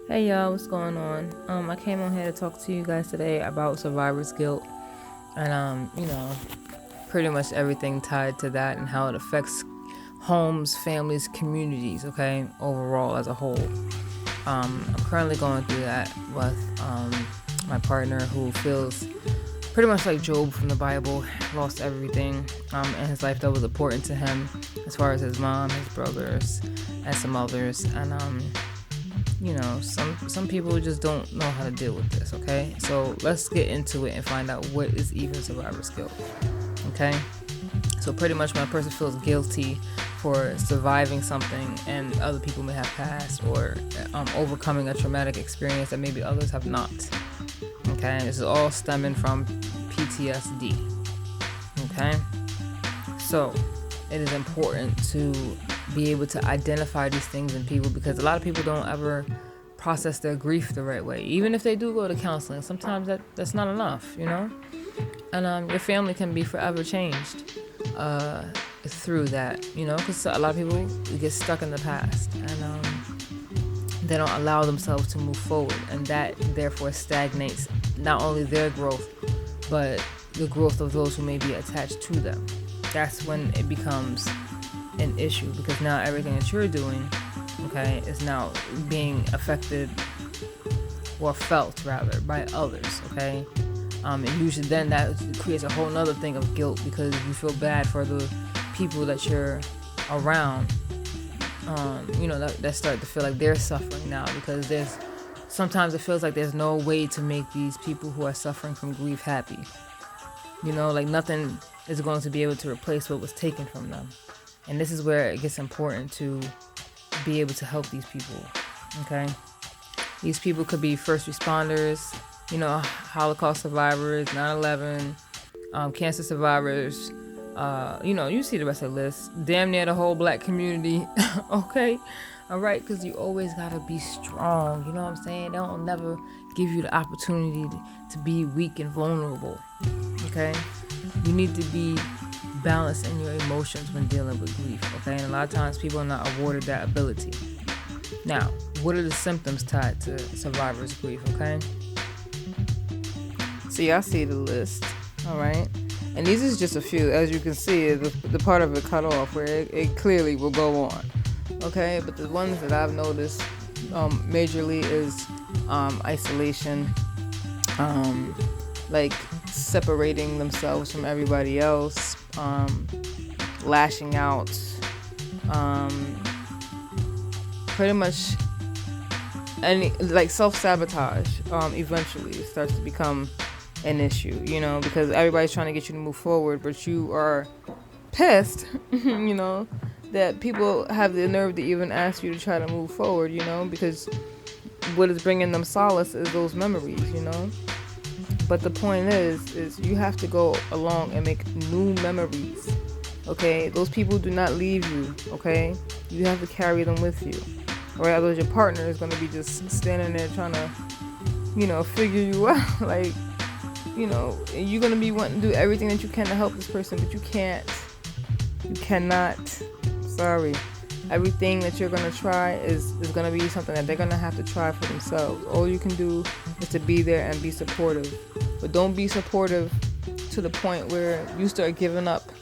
Hey y'all, what's going on? I came on here to talk to you guys today about survivor's guilt and pretty much everything tied to that and how it affects homes, families, communities, okay, overall as a whole. I'm currently going through that with my partner who feels pretty much like Job from the Bible, lost everything in his life that was important to him, as far as his mom, his brothers, and some others, and some people just don't know how to deal with this. Okay, so let's get into it and find out what is even survivor's guilt. Okay, so pretty much when a person feels guilty for surviving something and other people may have passed, or overcoming a traumatic experience that maybe others have not. Okay, this is all stemming from PTSD. Okay, so it is important to be able to identify these things in people, because a lot of people don't ever process their grief the right way. Even if they do go to counseling, sometimes that's not enough, And your family can be forever changed through that, because a lot of people get stuck in the past, and they don't allow themselves to move forward, and that therefore stagnates not only their growth, but the growth of those who may be attached to them. That's when it becomes an issue, because now everything that you're doing, okay, is now being affected or felt rather by others, okay. And usually then that creates a whole nother thing of guilt, because you feel bad for the people that you're around. That start to feel like they're suffering now, because sometimes it feels like there's no way to make these people who are suffering from grief happy. Like nothing is going to be able to replace what was taken from them. And this is where it gets important to be able to help these people, okay? These people could be first responders, Holocaust survivors, 9/11, cancer survivors, you see the rest of the list. Damn near the whole black community, okay? All right, because you always got to be strong, you know what I'm saying? They don't never give you the opportunity to be weak and vulnerable, okay? You need to be balanced in your emotions when dealing with grief, okay? And a lot of times people are not awarded that ability. Now, what are the symptoms tied to survivor's grief, okay? So y'all see the list, all right? And these is just a few. As you can see, the part of it cut off where it clearly will go on, okay? But the ones that I've noticed majorly is isolation, like separating themselves from everybody else, lashing out, pretty much any like self-sabotage eventually starts to become an issue, because everybody's trying to get you to move forward, but you are pissed, that people have the nerve to even ask you to try to move forward, because what is bringing them solace is those memories, But the point is you have to go along and make new memories, okay? Those people do not leave you, okay? You have to carry them with you, or otherwise your partner is going to be just standing there trying to, figure you out. Like, you're going to be wanting to do everything that you can to help this person, but you cannot, sorry. Everything that you're going to try is going to be something that they're going to have to try for themselves. All you can do is to be there and be supportive. But don't be supportive to the point where you start giving up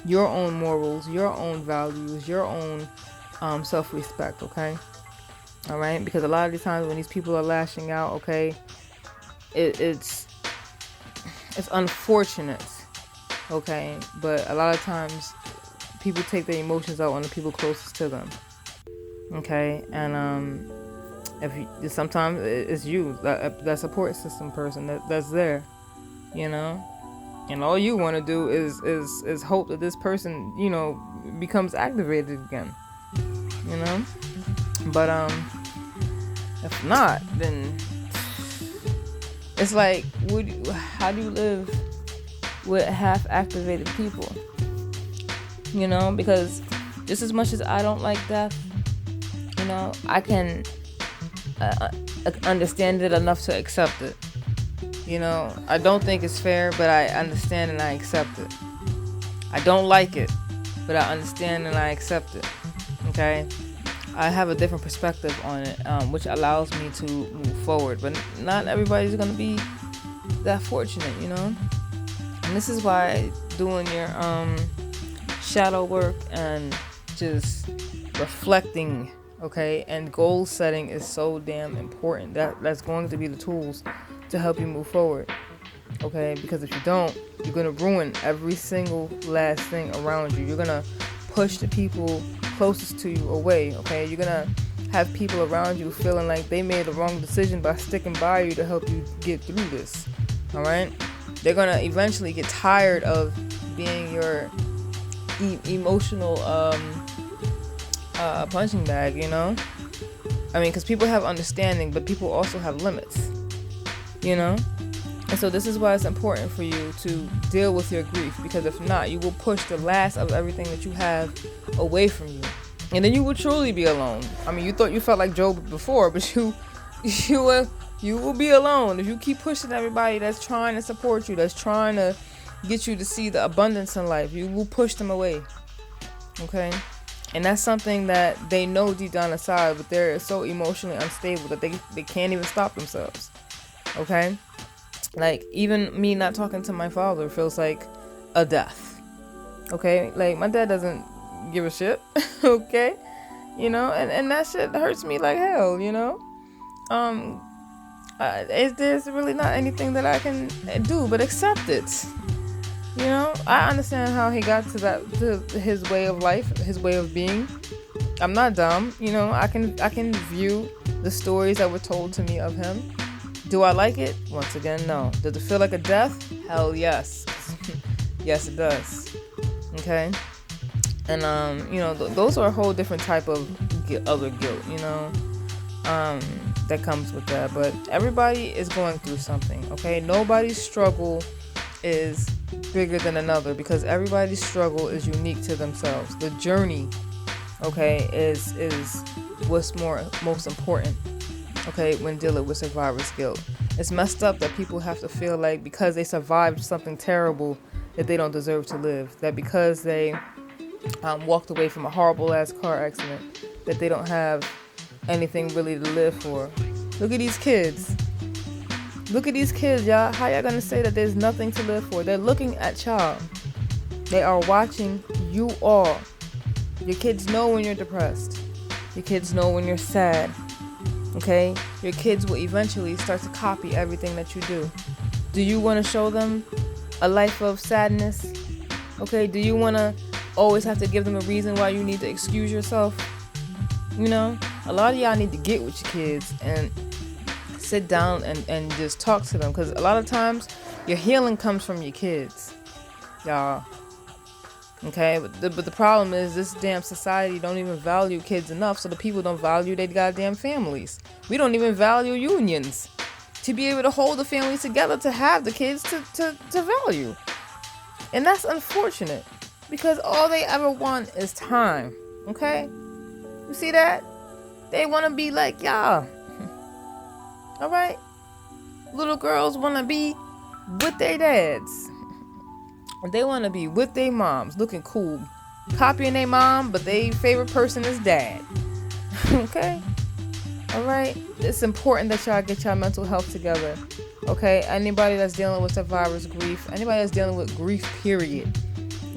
your own morals, your own values, your own self-respect, okay? All right? Because a lot of these times when these people are lashing out, okay, it's unfortunate, okay? But a lot of times people take their emotions out on the people closest to them, okay? And sometimes it's you, that support system person that's there, and all you want to do is hope that this person, becomes activated again, but if not, then it's like, how do you live with half activated people? Because just as much as I don't like death, I can understand it enough to accept it. I don't think it's fair, but I understand and I accept it. I don't like it, but I understand and I accept it, okay? I have a different perspective on it, which allows me to move forward. But not everybody's gonna be that fortunate, you know. And this is why doing your shadow work and just reflecting, okay, and goal setting is so damn important. That's going to be the tools to help you move forward, okay? Because if you don't, you're gonna ruin every single last thing around you. You're gonna push the people closest to you away, okay? You're gonna have people around you feeling like they made the wrong decision by sticking by you to help you get through this, all right? They're gonna eventually get tired of being your emotional punching bag, you know? I mean, because people have understanding, but people also have limits, you know? And so this is why it's important for you to deal with your grief, because if not, you will push the last of everything that you have away from you. And then you will truly be alone. I mean, you thought you felt like Job before, but you will be alone if you keep pushing everybody that's trying to support you, that's trying to get you to see the abundance in life. You will push them away, okay? And that's something that they know deep down inside, but they're so emotionally unstable that they can't even stop themselves, okay? Like, even me not talking to my father feels like a death, okay? Like, my dad doesn't give a shit, okay? You know, and that shit hurts me like hell, you know? There's really not anything that I can do but accept it. You know, I understand how he got to his way of life, his way of being. I'm not dumb, you know. I can view the stories that were told to me of him. Do I like it? Once again, no. Does it feel like a death? Hell yes. Yes, it does. Okay. And you know, those are a whole different type of other guilt, you know, that comes with that. But everybody is going through something. Okay, nobody's struggle is bigger than another, because everybody's struggle is unique to themselves. The journey, okay, is what's most important, okay, when dealing with survivor's guilt. It's messed up that people have to feel like because they survived something terrible that they don't deserve to live, that because they walked away from a horrible ass car accident that they don't have anything really to live for. Look at these kids. Look at these kids, y'all. How y'all gonna say that there's nothing to live for? They're looking at y'all. They are watching you all. Your kids know when you're depressed. Your kids know when you're sad. Okay? Your kids will eventually start to copy everything that you do. Do you want to show them a life of sadness? Okay? Do you want to always have to give them a reason why you need to excuse yourself? You know? A lot of y'all need to get with your kids and sit down and just talk to them, because a lot of times your healing comes from your kids, y'all. Okay, but the problem is this damn society don't even value kids enough, so the people don't value their goddamn families. We don't even value unions to be able to hold the families together, to have the kids to value. And that's unfortunate, because all they ever want is time. Okay, you see that? They want to be like y'all. All right, little girls want to be with their dads. They want to be with their moms, looking cool, copying their mom, but their favorite person is dad. Okay, all right. It's important that y'all get y'all mental health together. Okay, anybody that's dealing with survivor's grief, anybody that's dealing with grief, period.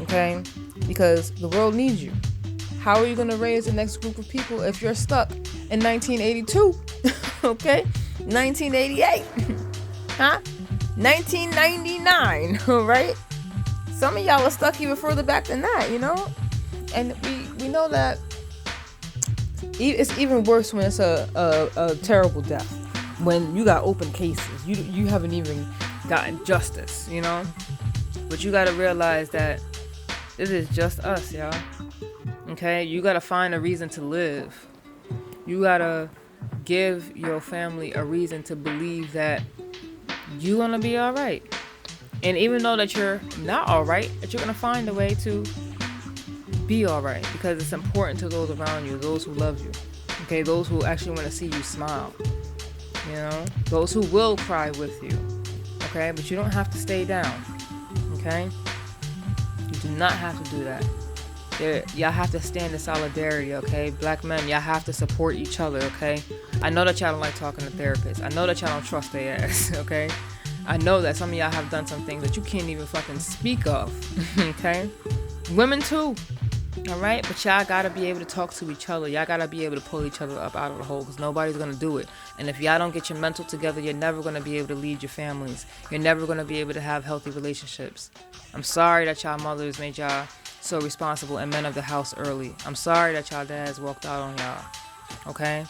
Okay, because the world needs you. How are you gonna raise the next group of people if you're stuck in 1982? Okay. 1988, huh? 1999, right? Some of y'all are stuck even further back than that, you know? And we know that it's even worse when it's a terrible death. When you got open cases, you haven't even gotten justice, you know? But you gotta realize that this is just us, y'all. Okay? You gotta find a reason to live. You gotta give your family a reason to believe that you're gonna be all right. And even though that you're not all right, that you're gonna find a way to be all right, because it's important to those around you, those who love you, okay, those who actually want to see you smile, you know, those who will cry with you, okay, but you don't have to stay down, okay, you do not have to do that, Y'all have to stand in solidarity, okay? Black men, y'all have to support each other, okay? I know that y'all don't like talking to therapists. I know that y'all don't trust their ass, okay? I know that some of y'all have done some things that you can't even fucking speak of, okay? Women too, all right? But y'all gotta be able to talk to each other. Y'all gotta be able to pull each other up out of the hole, because nobody's gonna do it. And if y'all don't get your mental together, you're never gonna be able to lead your families. You're never gonna be able to have healthy relationships. I'm sorry that y'all mothers made y'all so responsible and men of the house early. I'm sorry that y'all dads walked out on y'all, okay?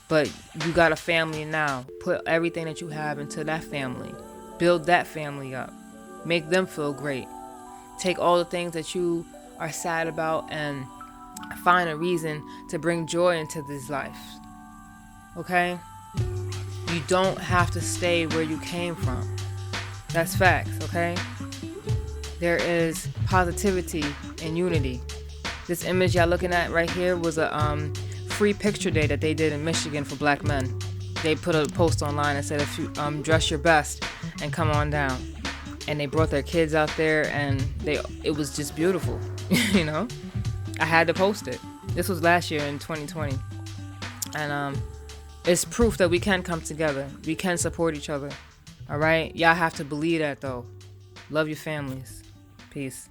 But you got a family now. Put everything that you have into that family. Build that family up. Make them feel great. Take all the things that you are sad about and find a reason to bring joy into this life, okay? You don't have to stay where you came from. That's facts, okay? There is positivity and unity. This image y'all looking at right here was a free picture day that they did in Michigan for black men. They put a post online and said, if you dress your best and come on down. And they brought their kids out there, and it was just beautiful, you know? I had to post it. This was last year in 2020. And it's proof that we can come together. We can support each other, all right? Y'all have to believe that, though. Love your families. Peace.